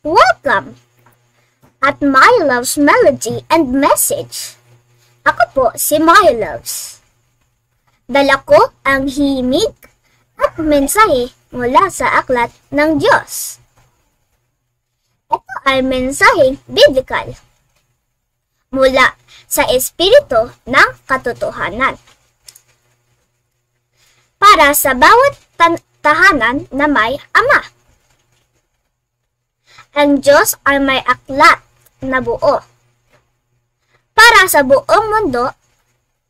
Welcome at My Love's Melody and Message. Ako po si My Loves. Dala ko ang himig at mensahe mula sa aklat ng Diyos. Ito ay mensaheng biblikal mula sa Espiritu ng Katotohanan para sa bawat tahanan na may Ama. Ang Diyos ay may aklat na buo para sa buong mundo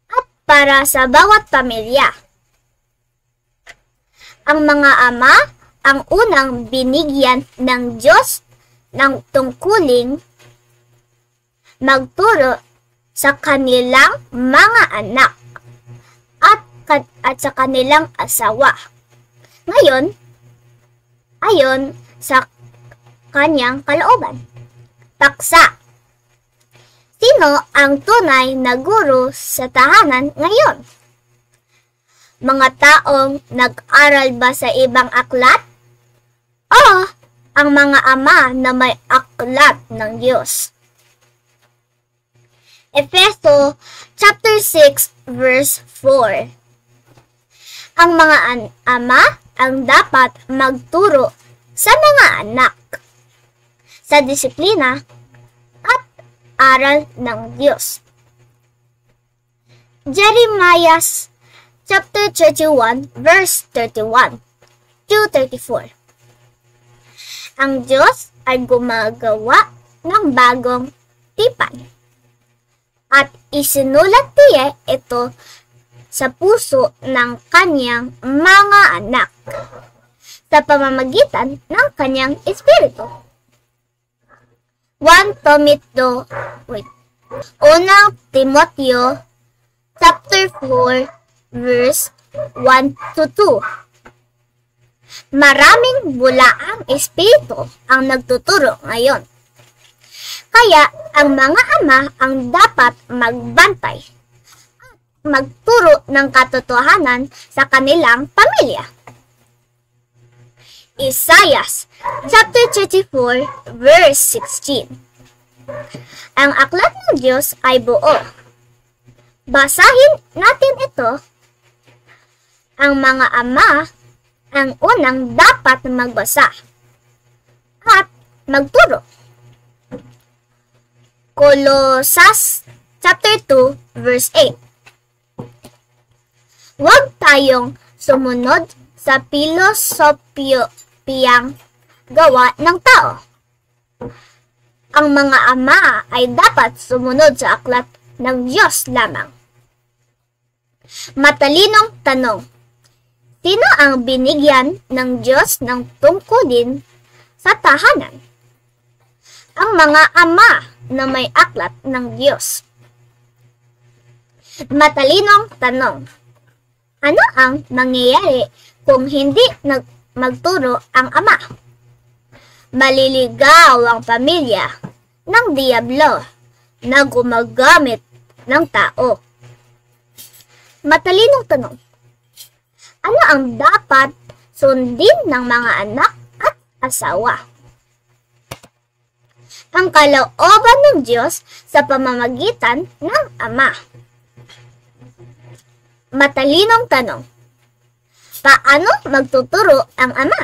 at para sa bawat pamilya. Ang mga ama ang unang binigyan ng Diyos ng tungkuling magturo sa kanilang mga anak at sa kanilang asawa. Ngayon, ayon sa kanyang kalooban. Paksa. Sino ang tunay na guro sa tahanan ngayon? Mga taong nag-aral ba sa ibang aklat? O ang mga ama na may aklat ng Diyos? Efeso chapter 6 verse 4. Ang mga ama ang dapat magturo sa mga anak sa disiplina at aral ng Diyos. Jeremiah chapter 31 verse 31 to 34. Ang Diyos ay gumagawa ng bagong tipan at isinulat niya ito sa puso ng kanyang mga anak sa pamamagitan ng kanyang espiritu. 1 Timoteo chapter 4 verse 1 to 2. Maraming bulaang espiritu ang nagtuturo ngayon. Kaya ang mga ama ang dapat magbantay at magturo ng katotohanan sa kanilang pamilya. Isaiah chapter 34 verse 16. Ang aklat ng Diyos ay buo. Basahin natin ito. Ang mga ama ang unang dapat magbasa at magturo. Colossus chapter 2 verse 8. Huwag tayong sumunod sa pilosopiyang gawa ng tao. Ang mga ama ay dapat sumunod sa aklat ng Diyos lamang. Matalinong tanong. Sino ang binigyan ng Diyos ng tungkulin sa tahanan? Ang mga ama na may aklat ng Diyos. Matalinong tanong. Ano ang mangyayari kung hindi magturo ang ama? Maliligaw ang pamilya ng Diablo na gumagamit ng tao. Matalinong tanong. Ano ang dapat sundin ng mga anak at asawa? Ang kalooban ng Diyos sa pamamagitan ng Ama. Matalinong tanong. Paano magtuturo ang Ama?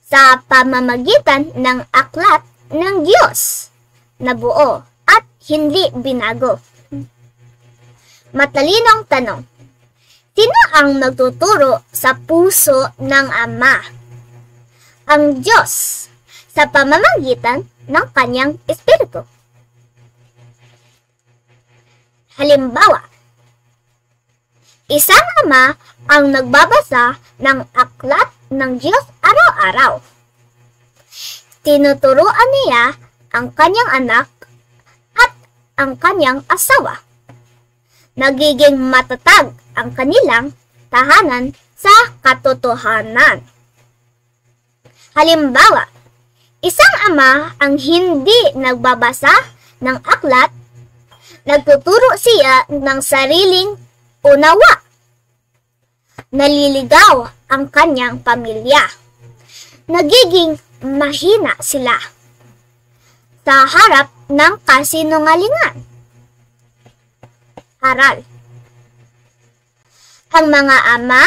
Sa pamamagitan ng aklat ng Diyos na buo at hindi binago. Matalinong tanong. Sino ang nagtuturo sa puso ng Ama? Ang Diyos sa pamamagitan ng kanyang espiritu. Halimbawa, isang ama ang nagbabasa ng aklat ng Diyos araw-araw. Tinuturuan niya ang kanyang anak at ang kanyang asawa. Nagiging matatag ang kanilang tahanan sa katotohanan. Halimbawa, isang ama ang hindi nagbabasa ng aklat, nagtuturo siya ng sariling unawa. Naliligaw ang kanyang pamilya. Nagiging mahina sila sa harap ng kasinungalingan. Aral. Ang mga ama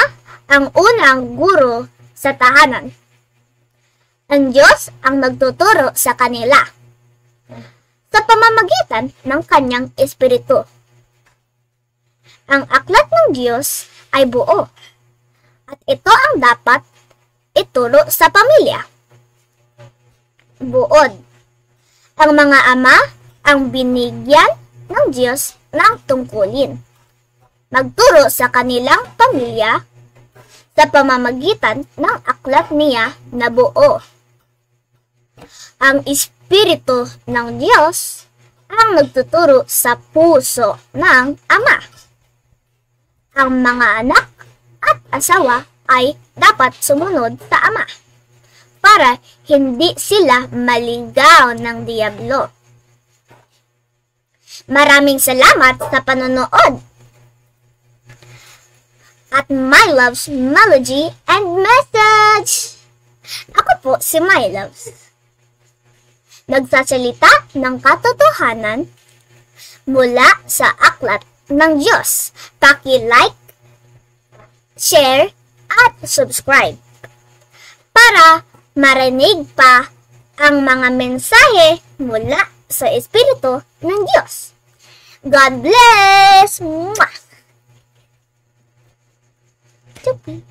ang unang guro sa tahanan. Ang Diyos ang magtuturo sa kanila sa pamamagitan ng kanyang espiritu. Ang aklat ng Diyos ay buo at ito ang dapat ituro sa pamilya. Buod. Ang mga ama ang binigyan ng Diyos ng tungkulin. Magturo sa kanilang pamilya sa pamamagitan ng aklat niya na buo. Ang Espiritu ng Diyos ang nagtuturo sa puso ng ama. Ang mga anak at asawa ay dapat sumunod sa ama para hindi sila maligaw ng diablo. Maraming salamat sa panonood at My Love's Melody and Message. Ako po si My Loves. Nagsasalita ng katotohanan mula sa aklat ng Diyos. Paki-like, share, at subscribe para marinig pa ang mga mensahe mula sa Espiritu ng Diyos. God bless! Mwah! Chupi.